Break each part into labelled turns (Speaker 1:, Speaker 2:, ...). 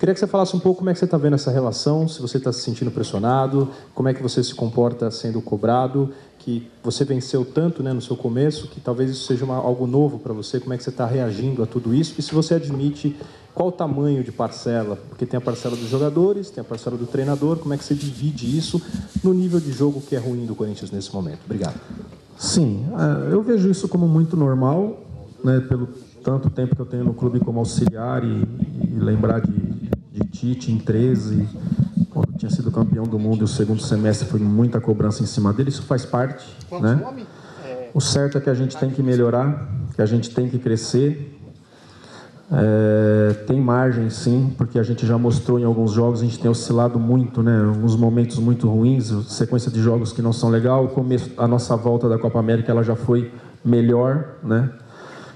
Speaker 1: Queria que você falasse um pouco como é que você está vendo essa relação, se você está se sentindo pressionado, como é que você se comporta sendo cobrado, que você venceu tanto, né, no seu começo, que talvez isso seja algo novo para você, como é que você está reagindo a tudo isso, e se você admite qual o tamanho de parcela, porque tem a parcela dos jogadores, tem a parcela do treinador, como é que você divide isso no nível de jogo que é ruim do Corinthians nesse momento? Obrigado.
Speaker 2: Sim, eu vejo isso como muito normal, né, pelo tanto tempo que eu tenho no clube como auxiliar e lembrar de Tite em 13, quando tinha sido campeão do mundo e o segundo semestre foi muita cobrança em cima dele, isso faz parte, né? O certo é que a gente tem que melhorar, que a gente tem que crescer. Tem margem sim, porque a gente já mostrou em alguns jogos, a gente tem oscilado muito, né? Alguns momentos muito ruins, sequência de jogos que não são legal. O começo, a nossa volta da Copa América ela já foi melhor, né?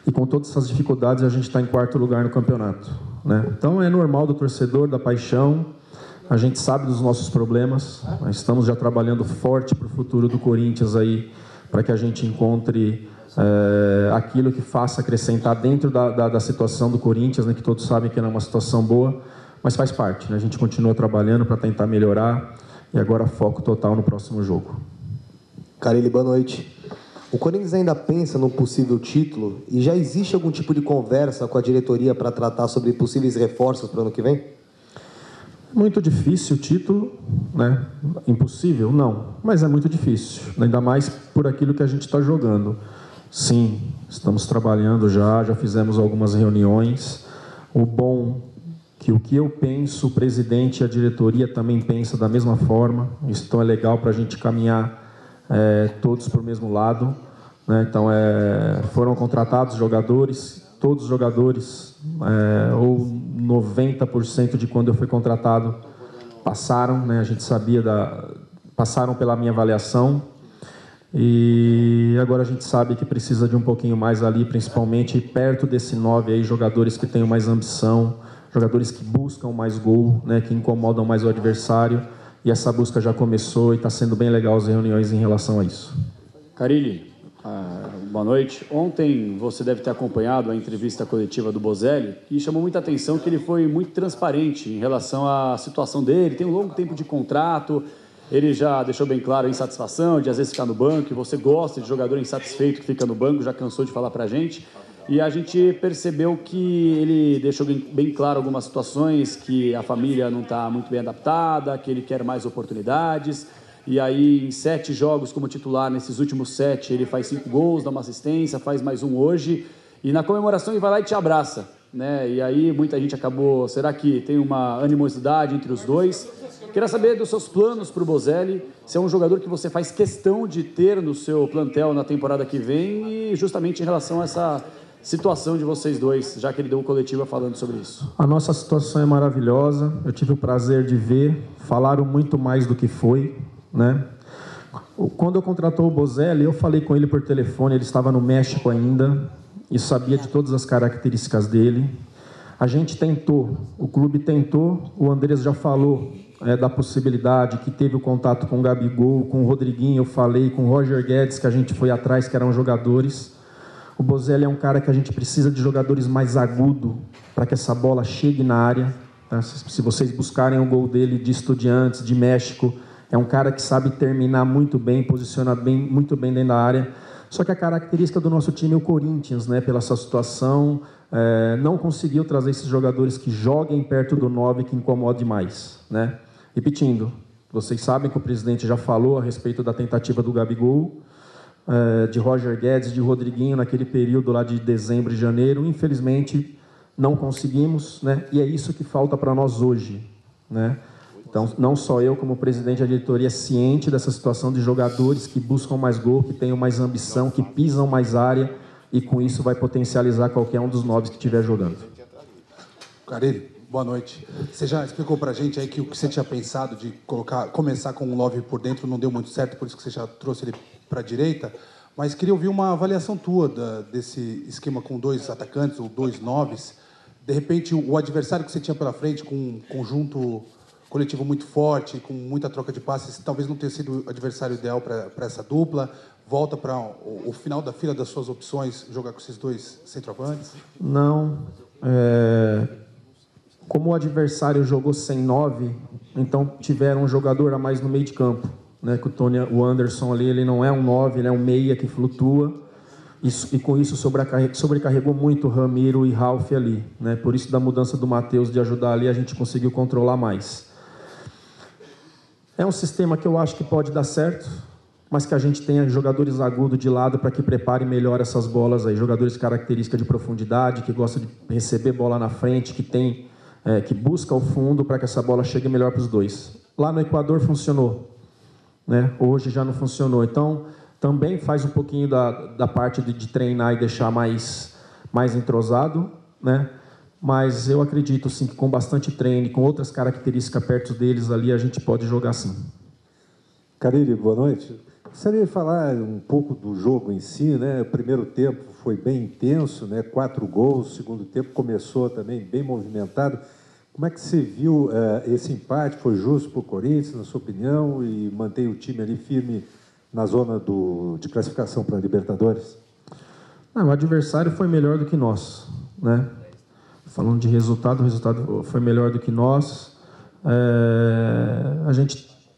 Speaker 2: E com todas essas dificuldades a gente está em quarto lugar no campeonato, né? Então é normal do torcedor, da paixão. A gente sabe dos nossos problemas. Nós estamos já trabalhando forte para o futuro do Corinthians aí, para que a gente encontre aquilo que faça acrescentar dentro da situação do Corinthians, né, que todos sabem que não é uma situação boa, mas faz parte, né? A gente continua trabalhando para tentar melhorar e agora foco total no próximo jogo.
Speaker 3: Carille, boa noite. O Corinthians ainda pensa no possível título e já existe algum tipo de conversa com a diretoria para tratar sobre possíveis reforços para o ano que vem?
Speaker 2: Muito difícil o título, né? Impossível? Não, mas é muito difícil, ainda mais por aquilo que a gente está jogando. Sim, estamos trabalhando já fizemos algumas reuniões. O bom que o que eu penso, o presidente e a diretoria também pensam da mesma forma. Isso então é legal para a gente caminhar todos para o mesmo lado, né? Então foram contratados jogadores, todos os jogadores, ou 90% de quando eu fui contratado passaram, né? A gente sabia passaram pela minha avaliação. E agora a gente sabe que precisa de um pouquinho mais ali, principalmente perto desse 9 aí, jogadores que tenham mais ambição, jogadores que buscam mais gol, né, que incomodam mais o adversário. E essa busca já começou e está sendo bem legal as reuniões em relação a isso.
Speaker 4: Carille, boa noite. Ontem você deve ter acompanhado a entrevista coletiva do Bozelli e chamou muita atenção que ele foi muito transparente em relação à situação dele, tem um longo tempo de contrato. Ele já deixou bem claro a insatisfação de às vezes ficar no banco, e você gosta de jogador insatisfeito que fica no banco, já cansou de falar pra gente. E a gente percebeu que ele deixou bem claro algumas situações, que a família não está muito bem adaptada, que ele quer mais oportunidades. E aí, em 7 jogos como titular, nesses últimos 7, ele faz 5 gols, dá uma assistência, faz mais um hoje. E na comemoração ele vai lá e te abraça, né? E aí muita gente acabou... Será que tem uma animosidade entre os dois? Queria saber dos seus planos para o Bozelli, se é um jogador que você faz questão de ter no seu plantel na temporada que vem e justamente em relação a essa situação de vocês dois, já que ele deu uma coletiva falando sobre isso.
Speaker 2: A nossa situação é maravilhosa, eu tive o prazer de ver, falaram muito mais do que foi, né? Quando eu contratou o Bozelli, eu falei com ele por telefone, ele estava no México ainda e sabia de todas as características dele. A gente tentou, o clube tentou, o Andrés já falou da possibilidade, que teve o contato com o Gabigol, com o Rodriguinho, eu falei, com o Roger Guedes, que a gente foi atrás, que eram jogadores. O Bozelli é um cara que a gente precisa de jogadores mais agudos para que essa bola chegue na área. Tá? Se vocês buscarem o gol dele de Estudiantes, de México, é um cara que sabe terminar muito bem, posiciona muito bem dentro da área. Só que a característica do nosso time é o Corinthians, né? Pela sua situação, não conseguiu trazer esses jogadores que joguem perto do 9, que incomodem mais, né? Repetindo, vocês sabem que o presidente já falou a respeito da tentativa do Gabigol, de Roger Guedes, de Rodriguinho, naquele período lá de dezembro e janeiro. Infelizmente, não conseguimos, né? E é isso que falta para nós hoje, né? Então, não só eu, como presidente da diretoria, ciente dessa situação de jogadores que buscam mais gol, que tenham mais ambição, que pisam mais área, e com isso vai potencializar qualquer um dos 9 que estiver jogando.
Speaker 5: Carille, boa noite. Você já explicou pra gente aí que o que você tinha pensado de começar com um 9 por dentro não deu muito certo, por isso que você já trouxe ele para a direita, mas queria ouvir uma avaliação tua desse esquema com 2 atacantes ou 2 9s. De repente, o adversário que você tinha pela frente, com um conjunto coletivo muito forte, com muita troca de passes, talvez não tenha sido o adversário ideal para essa dupla. Volta para o final da fila das suas opções, jogar com esses 2 centroavantes?
Speaker 2: Não. Como o adversário jogou sem 9, então tiveram um jogador a mais no meio de campo, né? Que o Anderson ali, ele não é um 9, ele é um meia que flutua, e com isso sobrecarregou muito o Ramiro e Ralf ali, né? Por isso da mudança do Matheus de ajudar ali, a gente conseguiu controlar mais. É um sistema que eu acho que pode dar certo, mas que a gente tenha jogadores agudos de lado para que preparem melhor essas bolas aí, jogadores de característica de profundidade, que gostam de receber bola na frente, que busca o fundo para que essa bola chegue melhor para os dois. Lá no Equador funcionou, né? Hoje já não funcionou. Então, também faz um pouquinho da parte de treinar e deixar mais entrosado, né? Mas eu acredito, sim, que com bastante treino e com outras características perto deles ali, a gente pode jogar sim.
Speaker 6: Carille, boa noite. Gostaria de falar um pouco do jogo em si, né? O primeiro tempo foi bem intenso, né? 4 gols, o segundo tempo começou também bem movimentado. Como é que você viu esse empate? Foi justo para o Corinthians, na sua opinião, e mantém o time ali firme na zona de classificação para a Libertadores?
Speaker 2: Não, o adversário foi melhor do que nós, né? Falando de resultado, o resultado foi melhor do que nós.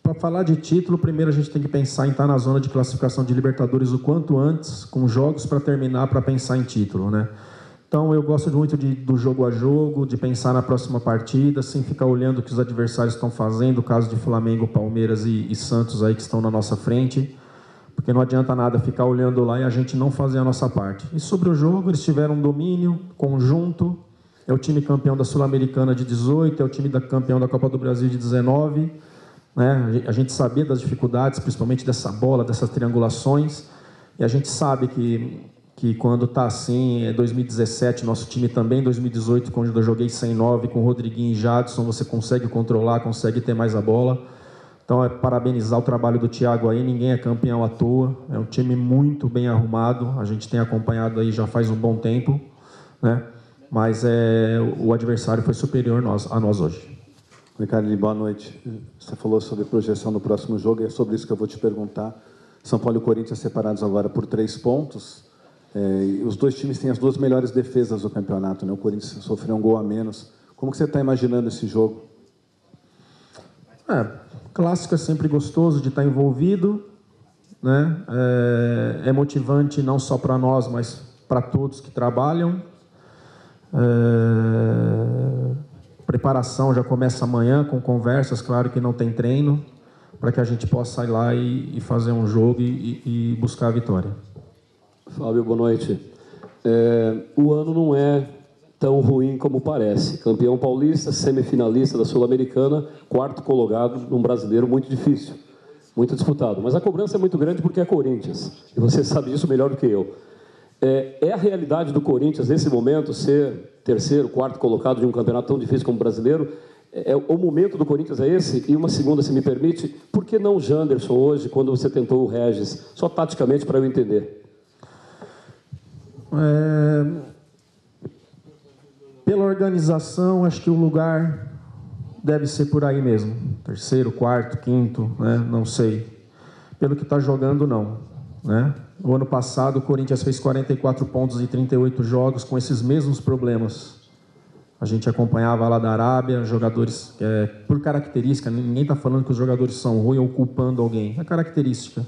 Speaker 2: Para falar de título, primeiro a gente tem que pensar em estar na zona de classificação de Libertadores o quanto antes, com jogos para terminar, para pensar em título, né? Então eu gosto muito do jogo a jogo, de pensar na próxima partida, sem ficar olhando o que os adversários estão fazendo, o caso de Flamengo, Palmeiras e Santos aí que estão na nossa frente, porque não adianta nada ficar olhando lá e a gente não fazer a nossa parte. E sobre o jogo, eles tiveram um domínio conjunto, é o time campeão da Sul-Americana de 18, é o time campeão da Copa do Brasil de 19, né? A gente sabia das dificuldades, principalmente dessa bola, dessas triangulações, e a gente sabe que quando está assim, 2017, nosso time também, 2018, quando eu joguei sem 9, com Rodriguinho e Jadson, você consegue controlar, consegue ter mais a bola. Então, parabenizar o trabalho do Thiago aí, ninguém é campeão à toa, é um time muito bem arrumado, a gente tem acompanhado aí já faz um bom tempo, né? Mas o adversário foi superior a nós hoje.
Speaker 7: Ricardo, boa noite. Você falou sobre projeção no próximo jogo, e é sobre isso que eu vou te perguntar. São Paulo e Corinthians separados agora por 3 pontos. Os dois times têm as 2 melhores defesas do campeonato, né? O Corinthians sofreu um gol a menos. Como que você está imaginando esse jogo?
Speaker 2: Clássico é sempre gostoso de estar envolvido, né? É motivante não só para nós, mas para todos que trabalham. Preparação já começa amanhã com conversas, claro que não tem treino, para que a gente possa ir lá e fazer um jogo e buscar a vitória.
Speaker 8: Fábio, boa noite. O ano não é tão ruim como parece. Campeão paulista, semifinalista da Sul-Americana, 4º colocado num brasileiro muito difícil, muito disputado. Mas a cobrança é muito grande porque é Corinthians, e você sabe disso melhor do que eu. É a realidade do Corinthians, nesse momento, ser 3º, 4º colocado de um campeonato tão difícil como o brasileiro? O momento do Corinthians é esse? E uma segunda, se me permite, por que não o Janderson hoje, quando você tentou o Regis? Só taticamente para eu entender.
Speaker 2: Pela organização, acho que o lugar deve ser por aí mesmo. 3º, 4º, 5º, né? Não sei. Pelo que está jogando, não, né? O ano passado, o Corinthians fez 44 pontos em 38 jogos com esses mesmos problemas. A gente acompanhava lá da Arábia, jogadores, por característica, ninguém está falando que os jogadores são ruins ou culpando alguém, é característica.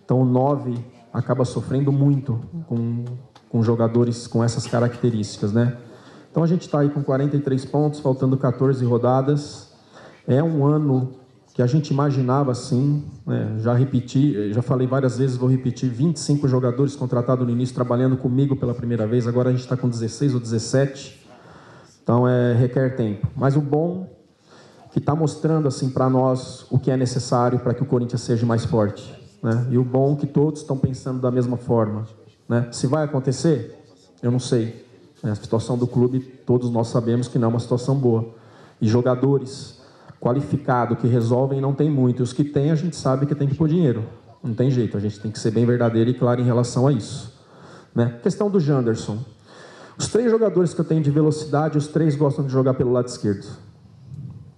Speaker 2: Então, o 9 acaba sofrendo muito com jogadores com essas características, né? Então, a gente está aí com 43 pontos, faltando 14 rodadas. É um ano que a gente imaginava assim, né? Já falei várias vezes, vou repetir, 25 jogadores contratados no início, trabalhando comigo pela primeira vez, agora a gente está com 16 ou 17, então requer tempo. Mas o bom que está mostrando assim para nós o que é necessário para que o Corinthians seja mais forte, né? E o bom que todos estão pensando da mesma forma, né? Se vai acontecer, eu não sei. A situação do clube, todos nós sabemos que não é uma situação boa. E jogadores qualificados que resolvem não tem muito. E os que tem, a gente sabe que tem que pôr dinheiro. Não tem jeito, a gente tem que ser bem verdadeiro e claro em relação a isso, né? Questão do Janderson. Os 3 jogadores que eu tenho de velocidade, os 3 gostam de jogar pelo lado esquerdo,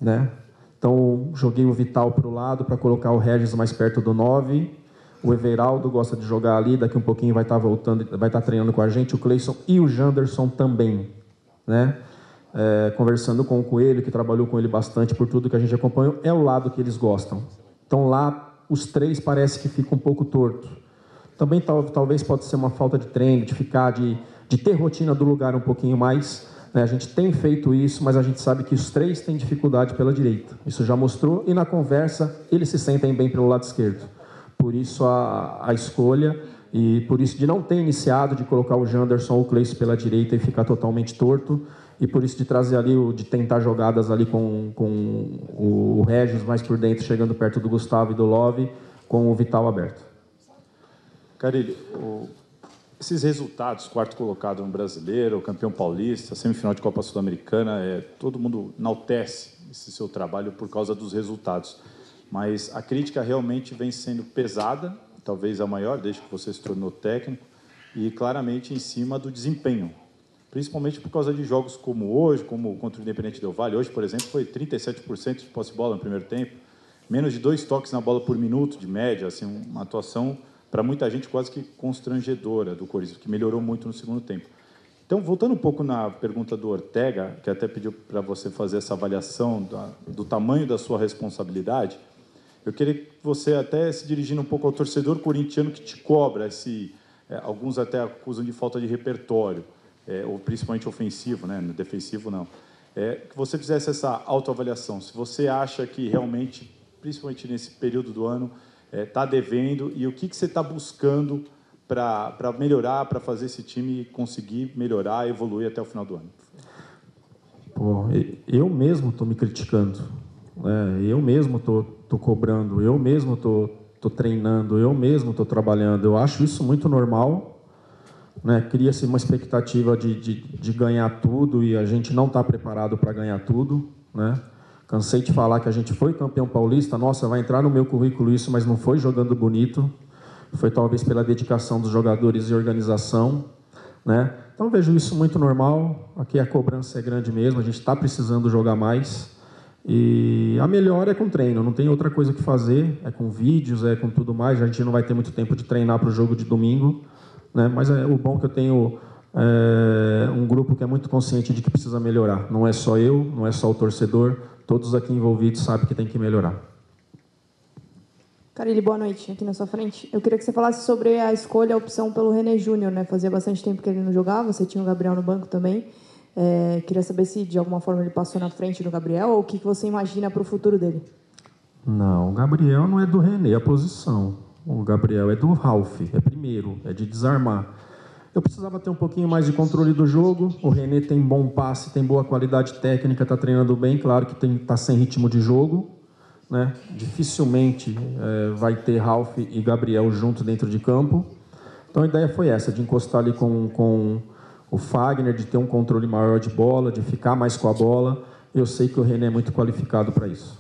Speaker 2: né? Então, joguei o Vital para o lado para colocar o Regis mais perto do 9. O Everaldo gosta de jogar ali, daqui um pouquinho vai estar voltando, vai estar treinando com a gente, o Cleison e o Janderson também, né? conversando com o Coelho, que trabalhou com ele bastante por tudo que a gente acompanhou, é o lado que eles gostam. Então lá os três parece que fica um pouco torto. Também talvez pode ser uma falta de treino, de ter rotina do lugar um pouquinho mais. Né? A gente tem feito isso, mas a gente sabe que os três têm dificuldade pela direita. Isso já mostrou, e na conversa eles se sentem bem pelo lado esquerdo. Por isso a escolha, e por isso de não ter iniciado, de colocar o Janderson ou o Cleison pela direita e ficar totalmente torto, e por isso de trazer ali, de tentar jogadas ali com o Regis mais por dentro, chegando perto do Gustavo e do Love, com o Vital aberto.
Speaker 9: Carille, esses resultados, quarto colocado no Brasileiro, campeão paulista, semifinal de Copa Sul-Americana, todo mundo enaltece esse seu trabalho por causa dos resultados. Mas a crítica realmente vem sendo pesada, talvez a maior, desde que você se tornou técnico, e claramente em cima do desempenho. Principalmente por causa de jogos como hoje, como contra o Independente Del Valle. Hoje, por exemplo, foi 37% de posse de bola no primeiro tempo, menos de 2 toques na bola por minuto, de média, assim, uma atuação, para muita gente, quase que constrangedora do Corinthians, que melhorou muito no segundo tempo. Então, voltando um pouco na pergunta do Ortega, que até pediu para você fazer essa avaliação do tamanho da sua responsabilidade, eu queria que você, até se dirigindo um pouco ao torcedor corintiano que te cobra, alguns até acusam de falta de repertório, ou principalmente ofensivo, né? Defensivo não. Que você fizesse essa autoavaliação, se você acha que realmente, principalmente nesse período do ano, está devendo, e o que você está buscando para melhorar, para fazer esse time conseguir melhorar, evoluir até o final do ano?
Speaker 2: Pô, eu mesmo estou me criticando, né? Eu mesmo estou cobrando, eu mesmo estou treinando, eu mesmo estou trabalhando. Eu acho isso muito normal. Né? Cria-se uma expectativa de ganhar tudo e a gente não está preparado para ganhar tudo. Né? Cansei de falar que a gente foi campeão paulista. Nossa, vai entrar no meu currículo isso, mas não foi jogando bonito. Foi talvez pela dedicação dos jogadores e organização. Né? Então vejo isso muito normal. Aqui a cobrança é grande mesmo, a gente está precisando jogar mais. E a melhor é com treino, não tem outra coisa que fazer. É com vídeos, é com tudo mais. A gente não vai ter muito tempo de treinar para o jogo de domingo. Né? Mas o bom é que eu tenho um grupo que é muito consciente de que precisa melhorar. Não é só eu, não é só o torcedor, todos aqui envolvidos sabem que tem que melhorar.
Speaker 10: Carille, boa noite, aqui na sua frente. Eu queria que você falasse sobre a escolha, a opção pelo René Júnior, né? Fazia bastante tempo que ele não jogava, você tinha o Gabriel no banco também. Queria saber se de alguma forma ele passou na frente do Gabriel ou o que você imagina para o futuro dele.
Speaker 2: Não, o Gabriel não é do René, a posição. O Gabriel é do Ralf, é primeiro, é de desarmar. Eu precisava ter um pouquinho mais de controle do jogo. O René tem bom passe, tem boa qualidade técnica, está treinando bem. Claro que está sem ritmo de jogo. Né? Dificilmente vai ter Ralf e Gabriel juntos dentro de campo. Então a ideia foi essa, de encostar ali com o Fagner, de ter um controle maior de bola, de ficar mais com a bola. Eu sei que o René é muito qualificado para isso.